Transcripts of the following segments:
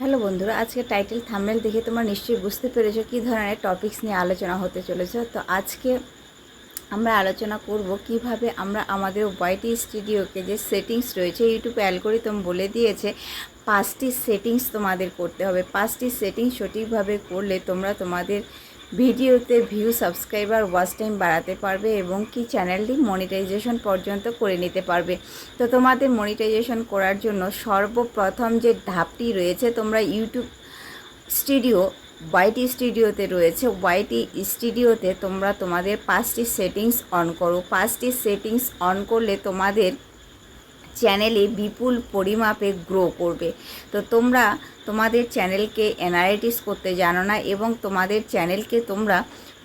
Hello বন্ধুরা, আজকে title thumbnail দেখে তোমরা নিশ্চয়ই বুঝতে পেরেছো কী ধরনের টপিকস নিয়ে আলোচনা হতে চলেছে। তো আজকে আমরা আলোচনা করব কিভাবে আমরা আমাদের ওয়াইটি স্টুডিওকে যে সেটিংস রয়েছে, ইউটিউব অ্যালগরিদম বলে দিয়েছে 5টি সেটিংস তোমাদের করতে হবে। 5টি সেটিংস সঠিকভাবে করলে তোমরা তোমাদের ভিডিওতে ভিউ, সাবস্ক্রাইবার, ওয়াচ টাইম বাড়াতে পারবে এবং কি চ্যানেলটি মনিটাইজেশন পর্যন্ত করে নিতে পারবে। তো তোমাদের মনিটাইজেশন করার জন্য সর্বপ্রথম যে ধাপটি রয়েছে, তোমরা ইউটিউব স্টুডিও ওয়াইটি স্টুডিওতে রয়েছে, ওয়াইটি স্টুডিওতে তোমরা তোমাদের 5টি সেটিংস অন করো। 5টি সেটিংস অন করলে তোমাদের চ্যানেলে বিপুল পরিমাপে গ্রো করবে। তো তোমরা তোমাদের চ্যানেলকে অ্যানালাইটিস করতে জানো না এবং তোমাদের চ্যানেলকে তোমরা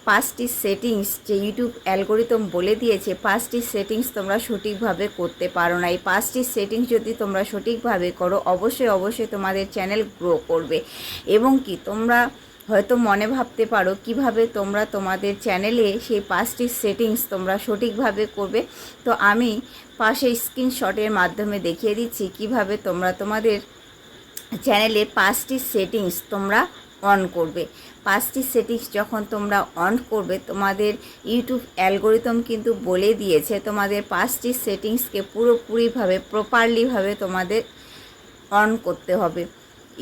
5টি সেটিংস যে ইউটিউব অ্যালগরিদম বলে দিয়েছে 5টি সেটিংস তোমরা সঠিকভাবে করতে পারো না। এই 5টি সেটিংস যদি তোমরা সঠিকভাবে করো অবশ্যই তোমাদের চ্যানেল গ্রো করবে। এবং কি তোমরা হয়তো মনে ভাবতে পারো কিভাবে তোমরা তোমাদের চ্যানেলে সেই 5টি সেটিংস তোমরা সঠিকভাবে করবে। তো আমি পাশে স্ক্রিনশটের মাধ্যমে দেখিয়ে দিচ্ছি কিভাবে তোমরা তোমাদের চ্যানেলে 5টি সেটিংস তোমরা অন করবে। 5টি সেটিংস যখন তোমরা অন করবে তোমাদের ইউটিউব অ্যালগরিদম কিন্তু বলে দিয়েছে তোমাদের 5টি সেটিংসকে পুরোপুরিভাবে প্রপারলিভাবে তোমাদের অন করতে হবে।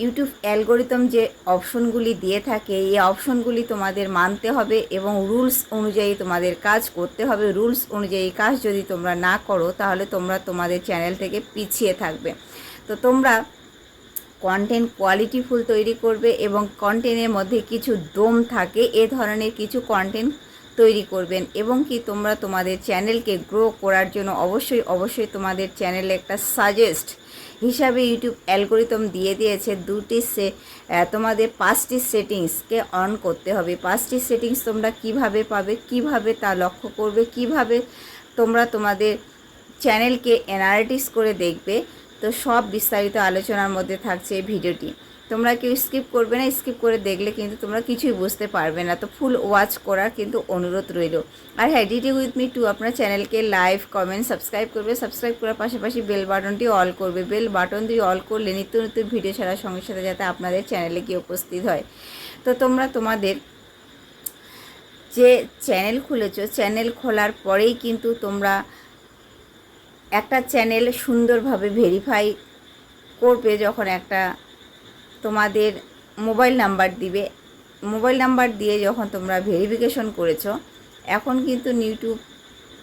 ইউটিউব অ্যালগরিদম যে অপশনগুলি দিয়ে থাকে এই অপশনগুলি তোমাদের মানতে হবে এবং রুলস অনুযায়ী তোমাদের কাজ করতে হবে। রুলস অনুযায়ী কাজ যদি তোমরা না করো তাহলে তোমরা তোমাদের চ্যানেল থেকে পিছিয়ে থাকবে। তো তোমরা কন্টেন্ট কোয়ালিটিফুল তৈরি করবে এবং কন্টেন্টের মধ্যে কিছু দম থাকে এ ধরনের কিছু কন্টেন্ট তৈরি করবেন। এবং কি তোমরা তোমাদের চ্যানেলকে গ্রো করার জন্য অবশ্যই তোমাদের চ্যানেলে একটা সাজেস্ট হিসাবে ইউটিউব অ্যালগরিদম দিয়ে দিয়েছে তোমাদের 5টি সেটিংসকে অন করতে হবে। 5টি সেটিংস তোমরা কিভাবে পাবে, কিভাবে তা লক্ষ্য করবে, কিভাবে তোমরা তোমাদের চ্যানেলকে অ্যানালাইটিস করে দেখবে, তো সব বিস্তারিত আলোচনার মধ্যে থাকছে এই ভিডিওটি। তোমরা কেউ স্কিপ করবে না, স্কিপ করে দেখলে কিন্তু তোমরা কিছুই বুঝতে পারবে না। তো ফুল ওয়াচ করার কিন্তু অনুরোধ রইল। আর হ্যাঁ, ডিটি উইথ মি টু আপনার চ্যানেলকে লাইভ, কমেন্ট, সাবস্ক্রাইব করবে। সাবস্ক্রাইব করার পাশাপাশি বেল বাটনটি অল করবে। বেল বাটনটি অল করলে নিত্য নতুন ভিডিও ছাড়ার সঙ্গে সাথে যাতে আপনাদের চ্যানেলে গিয়ে উপস্থিত হয়। তো তোমরা তোমাদের যে চ্যানেল খুলেছো, চ্যানেল খোলার পরেই কিন্তু তোমরা একটা চ্যানেল সুন্দরভাবে ভেরিফাই করবে। যখন একটা তোমাদের মোবাইল নাম্বার দিবে, মোবাইল নাম্বার দিয়ে যখন তোমরা ভেরিফিকেশন করেছো, এখন কিন্তু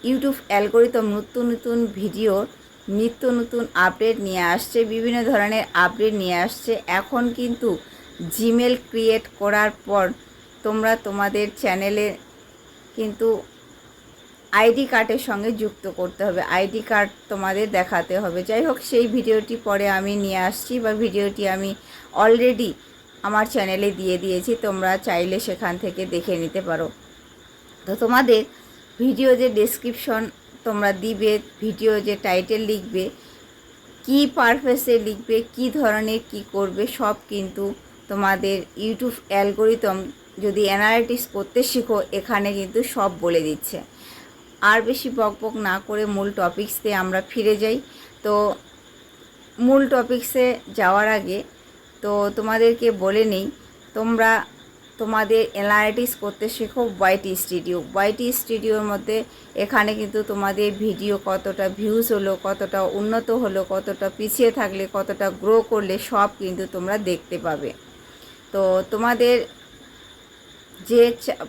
ইউটিউব অ্যালগরিদম নতুন ভিডিও, নিত্য নতুন আপডেট নিয়ে আসছে, বিভিন্ন ধরনের আপডেট নিয়ে আসছে। এখন কিন্তু জিমেল ক্রিয়েট করার পর তোমরা তোমাদের চ্যানেলে কিন্তু আইডি কার্ডের সঙ্গে যুক্ত করতে হবে, আইডি কার্ড তোমাদের দেখাতে হবে। যাই হোক, সেই ভিডিওটি পরে আমি নিয়ে আসছি বা ভিডিওটি আমি অলরেডি আমার চ্যানেলে দিয়ে দিয়েছি, তোমরা চাইলে সেখান থেকে দেখে নিতে পারো। তো তোমাদের ভিডিও যে ডেসক্রিপশন তোমরা দিবে, ভিডিও যে টাইটেল লিখবে, কি পারপাসে লিখবে, কি ধরনের কি করবে, সব কিন্তু তোমাদের ইউটিউব অ্যালগরিদম যদি অ্যানালাইটিস করতে শিখো এখানে কিন্তু সব বলে দিচ্ছে। আর বেশি বকবক না করে মূল টপিক্সে আমরা ফিরে যাই। তো মূল টপিক্সে যাওয়ার আগে তো তোমাদেরকে বলে নেই, তোমরা তোমাদের অ্যানালাইটিস করতে শেখো ওয়াইটি স্টুডিও। ওয়াইটি স্টুডিওর মধ্যে এখানে কিন্তু তোমাদের ভিডিও কতটা ভিউজ হলো, কতটা উন্নত হলো, কতটা পিছিয়ে থাকলে, কতটা গ্রো করলে সব কিন্তু তোমরা দেখতে পাবে। তো তোমাদের যে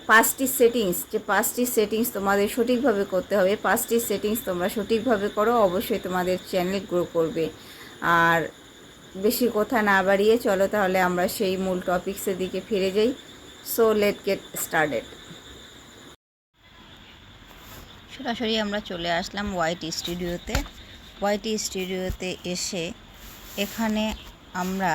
5টি সেটিংস তোমাদের সঠিকভাবে করতে হবে। 5টি সেটিংস তোমরা সঠিকভাবে করো, অবশ্যই তোমাদের চ্যানেল গ্রো করবে। আর বেশি কথা না বাড়িয়ে চলো তাহলে আমরা সেই মূল টপিক্সের দিকে ফিরে যাই। So late get started. সরাসরি আমরা চলে আসলাম ওয়াইটি স্টুডিওতে। ওয়াইটি স্টুডিওতে এসে এখানে আমরা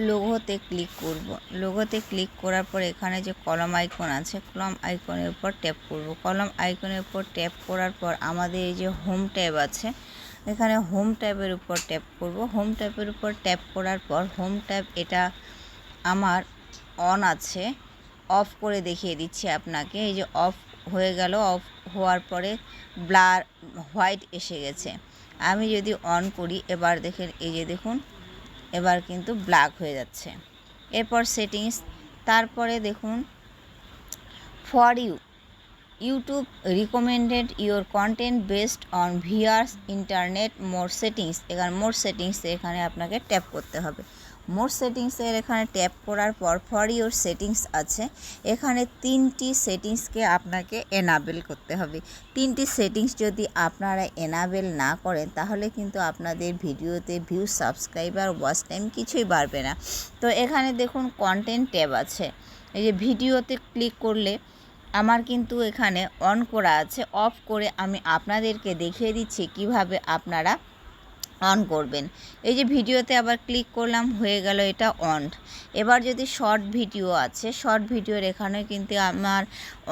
লোগোতে ক্লিক করব। লোগোতে ক্লিক করার পর এখানে যে কলম আইকন আছে, কলম আইকনের উপর ট্যাপ করব। কলম আইকনের উপর ট্যাপ করার পর আমাদের এই যে হোম ট্যাব আছে, এখানে হোম ট্যাবের উপর ট্যাপ করব। হোম ট্যাবের উপর ট্যাপ করার পর হোম ট্যাব এটা আমার অন আছে, অফ করে দেখিয়ে দিচ্ছি আপনাকে। এই যে অফ হয়ে গেল, অফ হওয়ার পরে ব্লার হোয়াইট এসে গেছে। আমি যদি অন করি, এবার দেখেন, এই যে দেখুন এবার কিন্তু ব্ল্যাক হয়ে যাচ্ছে। এরপর সেটিংস, তারপরে দেখুন for you, YouTube recommended your content based on viewers internet more settings. এখানে মোর সেটিংসে এখানে আপনাকে ট্যাপ করতে হবে। মোর সেটিংসের এখানে ট্যাপ করার পর ফর ইউর সেটিংস আছে, এখানে 3টি সেটিংসকে আপনাকে এনাবেল করতে হবে। 3টি সেটিংস যদি আপনারা এনাবেল না করেন তাহলে কিন্তু আপনাদের ভিডিওতে ভিউ, সাবস্ক্রাইবার, ওয়াচ টাইম কিছুই বাড়বে না। তো এখানে দেখুন কন্টেন্ট ট্যাব আছে, এই যে ভিডিওতে ক্লিক করলে আমার কিন্তু এখানে অন করা আছে। অফ করে আমি আপনাদেরকে দেখিয়ে দিচ্ছি কিভাবে আপনারা অন করবেন। এই যে ভিডিওতে আবার ক্লিক করলাম, হয়ে গেল এটা অন। এবার যদি শর্ট ভিডিও আছে, শর্ট ভিডিওর এখানে কিন্তু আমার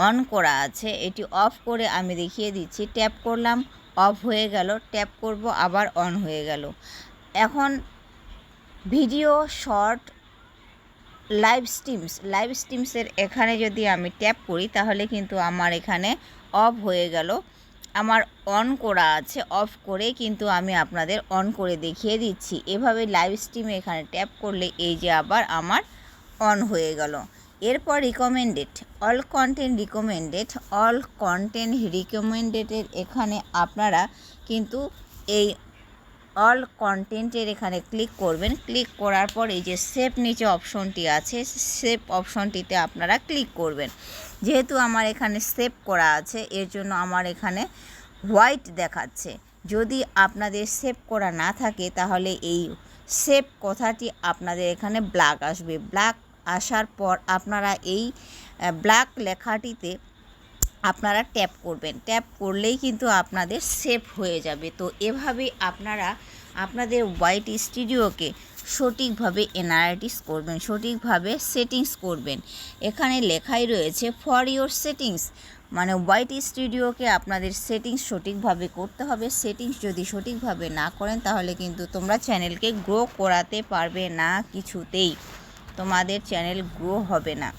অন করা আছে, এটি অফ করে আমি দেখিয়ে দিচ্ছি। ট্যাপ করলাম, অফ হয়ে গেল, ট্যাপ করব, আবার অন হয়ে গেল। এখন ভিডিও, শর্ট, লাইভ স্ট্রিমসের এখানে যদি আমি ট্যাপ করি তাহলে কিন্তু আমার এখানে অফ হয়ে গেল। আমার অন করা আছে, অফ করে কিন্তু আমি আপনাদের অন করে দেখিয়ে দিচ্ছি। এভাবে লাইভ স্ট্রিমে এখানে ট্যাপ করলে এই যে আবার আমার অন হয়ে গেল। এরপর রিকমেন্ডেড, অল কন্টেন্ট রিকমেন্ডেডের এখানে আপনারা কিন্তু এই অল কন্টেন্টের এখানে ক্লিক করবেন। ক্লিক করার পর এই যে সেভ নিচে অপশনটি আছে, সেভ অপশনটিতে আপনারা ক্লিক করবেন। যেহেতু আমার এখানে সেভ করা আছে এর জন্য আমার এখানে হোয়াইট দেখাচ্ছে। যদি আপনাদের সেভ করা না থাকে তাহলে এই সেভ কথাটি আপনাদের এখানে ব্ল্যাক আসবে। ব্ল্যাক আসার পর আপনারা এই ব্ল্যাক লেখাটিতে আপনারা ট্যাপ করবেন। ট্যাপ করলেই কিন্তু আপনাদের সেভ হয়ে যাবে। তো এভাবেই আপনারা আপনাদের ওয়াইটি স্টুডিওকে সঠিকভাবে এনালাইটিস করবেন, সঠিকভাবে সেটিংস করবেন। এখানে লেখাই রয়েছে ফর ইউর সেটিংস, মানে ওয়াইটি স্টুডিওকে আপনাদের সেটিংস সঠিকভাবে করতে হবে। সেটিংস যদি সঠিকভাবে না করেন তাহলে কিন্তু তোমরা চ্যানেলকে গ্রো করাতে পারবে না, কিছুতেই তোমাদের চ্যানেল গ্রো হবে না।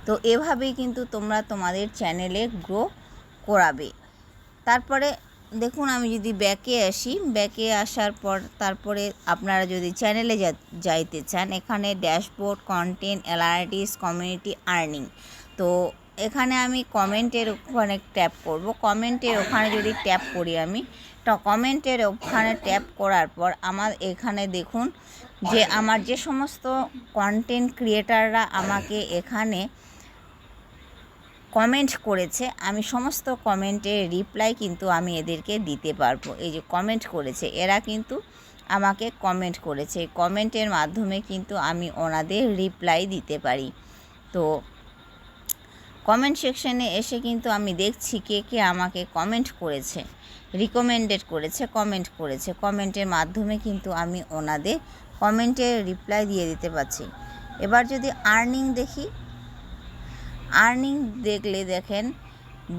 তো এভাবেই কিন্তু তোমরা তোমাদের চ্যানেলে গ্রো করাবে। তারপরে দেখুন আমি যদি ব্যাকে আসি, ব্যাকে আসার পর তারপরে আপনারা যদি চ্যানেলে যাইতে চান, এখানে dashboard, content, analytics, community, earning. তো এখানে আমি কমেন্টের ওখানে ট্যাপ করব। কমেন্টের ওখানে যদি ট্যাপ করি আমি, তো কমেন্টের ওখানে ট্যাপ করার পর আমার এখানে দেখুন যে আমার যে সমস্ত কন্টেন্ট ক্রিয়েটাররা আমাকে এখানে কমেন্ট করেছে, আমি সমস্ত কমেন্টের রিপ্লাই কিন্তু আমি এদেরকে দিতে পারবো। এই যে কমেন্ট করেছে, এরা কিন্তু আমাকে কমেন্ট করেছে, কমেন্টের মাধ্যমে কিন্তু আমি ওনাদের রিপ্লাই দিতে পারি। তো কমেন্ট সেকশানে এসে কিন্তু আমি দেখছি কে কে আমাকে কমেন্ট করেছে, রিকমেন্ডেড করেছে, কমেন্ট করেছে। কমেন্টের মাধ্যমে কিন্তু আমি ওনাদের কমেন্টের রিপ্লাই দিয়ে দিতে পারছি। এবার যদি আর্নিং দেখি, আর্নিং দেখলে দেখেন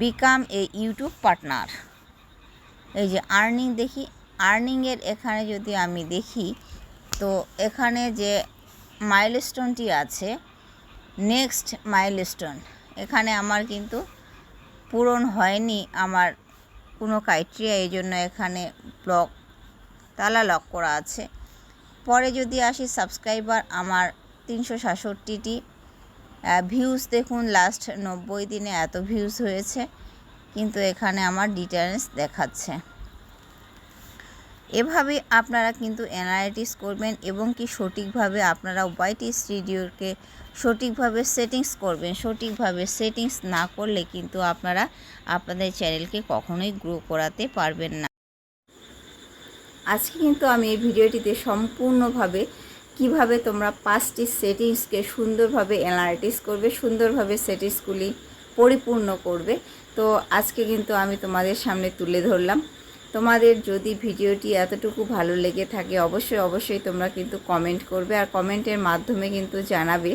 বিকাম এ ইউটিউব পার্টনার। এই যে আর্নিং দেখি, আর্নিংয়ের এখানে যদি আমি দেখি তো এখানে যে মাইলস্টোনটি আছে, নেক্সট মাইলস্টোন, এখানে আমার কিন্তু পূরণ হয়নি আমার কোনো ক্রাইটেরিয়া, এই জন্য এখানে ব্লক, তালা লক করা আছে। পরে যদি আসি সাবস্ক্রাইবার, আমার 367টি ভিউজ দেখুন, লাস্ট 90 দিনে এত ভিউজ হয়েছে, কিন্তু এখানে আমার ডিটেলস দেখাচ্ছে। এভাবেই আপনারা কিন্তু অ্যানালাইটিক্স করবেন এবং কি সঠিকভাবে আপনারা ওয়াইটি স্টুডিওকে সঠিকভাবে সেটিংস করবেন। সঠিকভাবে সেটিংস না করলে কিন্তু আপনারা আপনাদের চ্যানেলকে কখনোই গ্রো করাতে পারবেন না। আজকে কিন্তু আমি এই ভিডিওটিতে সম্পূর্ণভাবে কিভাবে তোমরা 5টি সেটিংসকে সুন্দরভাবে অ্যানালাইটিক্স করবে, সুন্দরভাবে সেটিংসগুলি পরিপূর্ণ করবে, তো আজকে কিন্তু আমি তোমাদের সামনে তুলে ধরলাম। তোমাদের যদি ভিডিওটি এতটুকু ভালো লেগে থাকে অবশ্যই তোমরা কিন্তু কমেন্ট করবে, আর কমেন্টের মাধ্যমে কিন্তু জানাবে।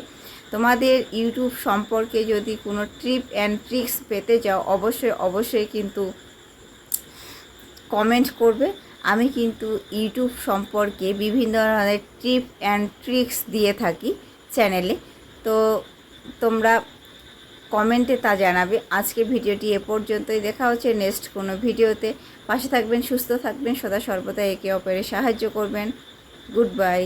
তোমাদের ইউটিউব সম্পর্কে যদি কোনো টিপ অ্যান্ড ট্রিক্স পেতে চাও অবশ্যই কিন্তু কমেন্ট করবে। আমি কিন্তু ইউটিউব সম্পর্কে বিভিন্ন ধরনের টিপ অ্যান্ড ট্রিক্স দিয়ে থাকি চ্যানেলে, তো তোমরা কমেন্টে তা জানাবে। আজকে ভিডিওটি এ পর্যন্তই, দেখা হচ্ছে নেক্সট কোনো ভিডিওতে। পাশে থাকবেন, সুস্থ থাকবেন, সদা সর্বদা একে অপরের সাহায্য করবেন। Good bye.